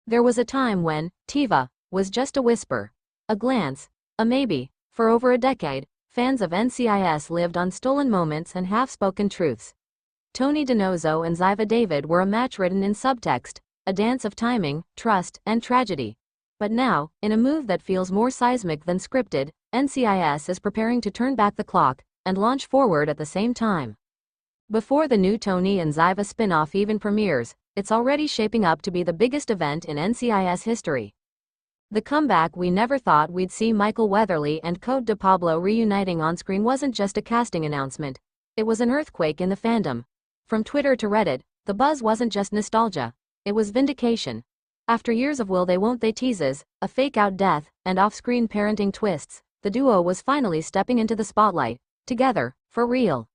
There was a time when Tiva was just a whisper, a glance, a maybe. For over a decade, fans of NCIS lived on stolen moments and half-spoken truths. Tony DiNozzo and Ziva David were a match written in subtext, a dance of timing, trust, and tragedy. But now, in a move that feels more seismic than scripted, NCIS is preparing to turn back the clock and launch forward at the same time. Before the new Tony and Ziva spin-off even premieres, it's already shaping up to be the biggest event in NCIS history. The comeback we never thought we'd see. Michael Weatherly and Code de Pablo reuniting on screen wasn't just a casting announcement. It was an earthquake in the fandom. From Twitter to Reddit, the buzz wasn't just nostalgia. It was vindication. After years of will they won't they teases, a fake-out death, and off-screen parenting twists, the duo was finally stepping into the spotlight, together, for real.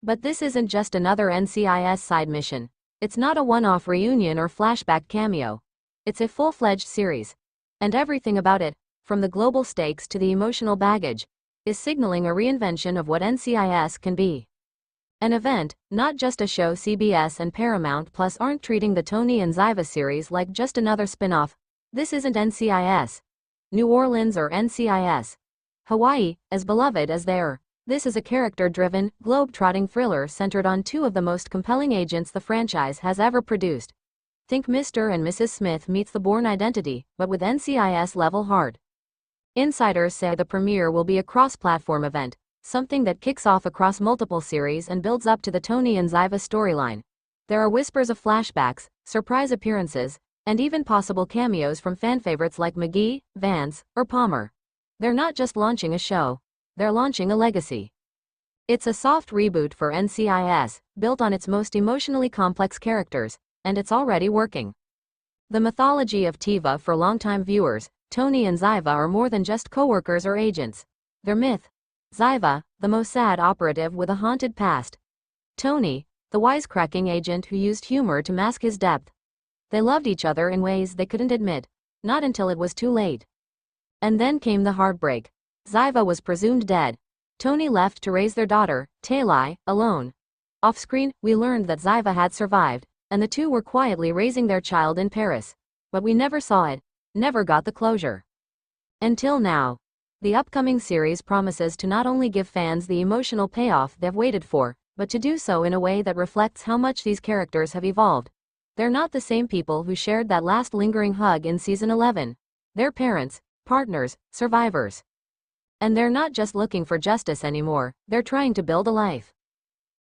But this isn't just another NCIS side mission. It's not a one-off reunion or flashback cameo. It's a full-fledged series. And everything about it, from the global stakes to the emotional baggage, is signaling a reinvention of what NCIS can be. An event, not just a show. CBS and Paramount Plus aren't treating the Tony and Ziva series like just another spin-off. This isn't NCIS New Orleans or NCIS Hawaii, as beloved as they are. This is a character-driven, globe-trotting thriller centered on two of the most compelling agents the franchise has ever produced. Think Mr. and Mrs. Smith meets The Bourne Identity, but with NCIS-level heart. Insiders say the premiere will be a cross-platform event, something that kicks off across multiple series and builds up to the Tony and Ziva storyline. There are whispers of flashbacks, surprise appearances, and even possible cameos from fan favorites like McGee, Vance, or Palmer. They're not just launching a show, they're launching a legacy. It's a soft reboot for NCIS, built on its most emotionally complex characters, and it's already working. The mythology of Tiva. For longtime viewers, Tony and Ziva are more than just co-workers or agents. They're myth. Ziva, the Mossad operative with a haunted past. Tony, the wisecracking agent who used humor to mask his depth. They loved each other in ways they couldn't admit, not until it was too late. And then came the heartbreak. Ziva was presumed dead. Tony left to raise their daughter, Taylai, alone. Off-screen, we learned that Ziva had survived, and the two were quietly raising their child in Paris. But we never saw it, never got the closure. Until now. The upcoming series promises to not only give fans the emotional payoff they've waited for, but to do so in a way that reflects how much these characters have evolved. They're not the same people who shared that last lingering hug in season 11. They're parents, partners, survivors. And they're not just looking for justice anymore, they're trying to build a life.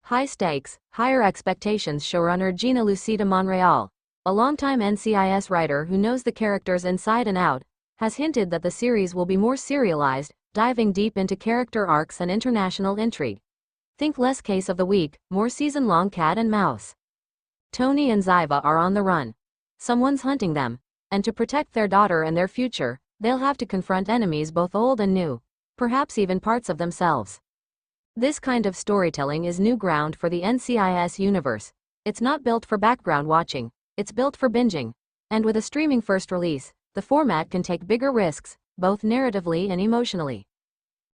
High stakes, higher expectations. Showrunner Gina Lucida Monreal, a longtime NCIS writer who knows the characters inside and out, has hinted that the series will be more serialized, diving deep into character arcs and international intrigue. Think less case of the week, more season-long cat and mouse. Tony and Ziva are on the run. Someone's hunting them, and to protect their daughter and their future, they'll have to confront enemies both old and new, perhaps even parts of themselves. This kind of storytelling is new ground for the NCIS universe. It's not built for background watching, it's built for binging. And with a streaming first release, the format can take bigger risks, both narratively and emotionally.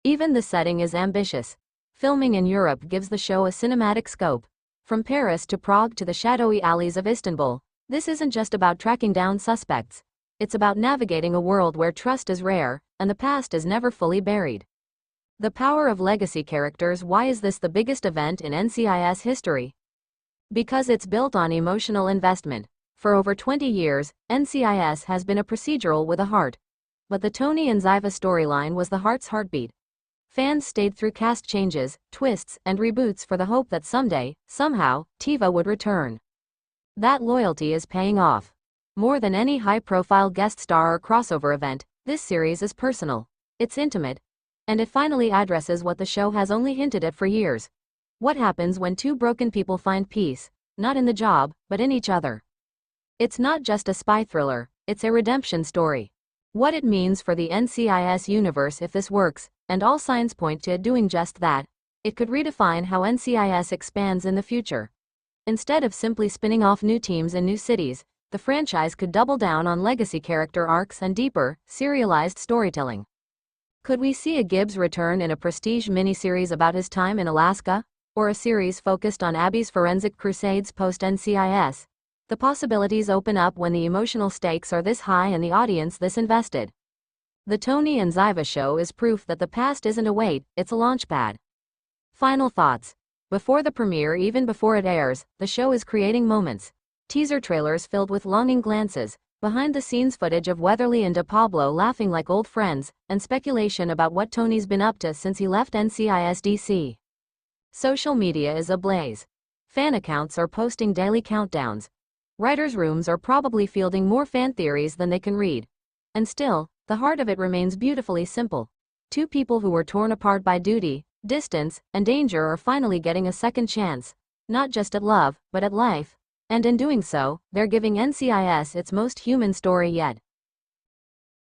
Even the setting is ambitious. Filming in Europe gives the show a cinematic scope. From Paris to Prague to the shadowy alleys of Istanbul, this isn't just about tracking down suspects. It's about navigating a world where trust is rare, and the past is never fully buried. The power of legacy characters. Why is this the biggest event in NCIS history? Because it's built on emotional investment. For over 20 years, NCIS has been a procedural with a heart. But the Tony and Ziva storyline was the heart's heartbeat. Fans stayed through cast changes, twists, and reboots for the hope that someday, somehow, Tiva would return. That loyalty is paying off. More than any high-profile guest star or crossover event, this series is personal. It's intimate. And it finally addresses what the show has only hinted at for years. What happens when two broken people find peace, not in the job, but in each other? It's not just a spy thriller, it's a redemption story. What it means for the NCIS universe if this works, and all signs point to it doing just that, it could redefine how NCIS expands in the future. Instead of simply spinning off new teams in new cities, the franchise could double down on legacy character arcs and deeper, serialized storytelling. Could we see a Gibbs return in a prestige miniseries about his time in Alaska? Or a series focused on Abby's forensic crusades post-NCIS? The possibilities open up when the emotional stakes are this high and the audience this invested. The Tony and Ziva show is proof that the past isn't a wait, it's a launchpad. Final thoughts. Before the premiere, even before it airs, the show is creating moments. Teaser trailers filled with longing glances, behind-the-scenes footage of Weatherly and De Pablo laughing like old friends, and speculation about what Tony's been up to since he left NCIS DC. Social media is ablaze. Fan accounts are posting daily countdowns. Writers' rooms are probably fielding more fan theories than they can read. And still, the heart of it remains beautifully simple. Two people who were torn apart by duty, distance, and danger are finally getting a second chance. Not just at love, but at life. And in doing so, they're giving NCIS its most human story yet.